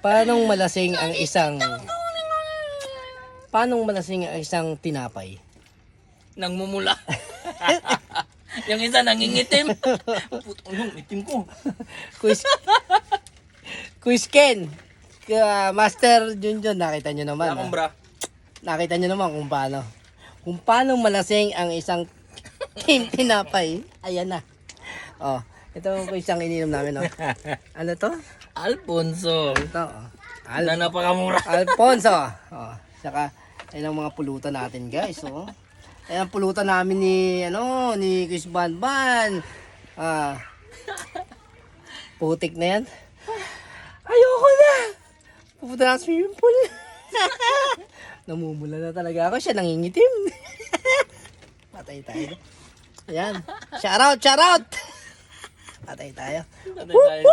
Paanong malasing ang isang tinapay? Nang mumula. Yung isa nangingitim. Putong yung itim ko. Quiz Ken. Master Junjun, nakita nyo naman. Akong bra. Nakita nyo naman kung paano malasing ang isang tinapay. Ayan na. Oh, ito po isang ininom namin. Oh. Ano to? Alfonso. Ito. Oh. Na napakamura. Alfonso. Oh, saka ayun ang mga pulutan natin, guys. Oh. Ayun ang pulutan namin ni Chris Banban. Putik na yan. Ayoko na. Pupunta na sa swimming pool. Namumula na talaga ako. Siya nangingitim. Patay tayo. Ayan. Shout out. Patay tayo. Patay tayo.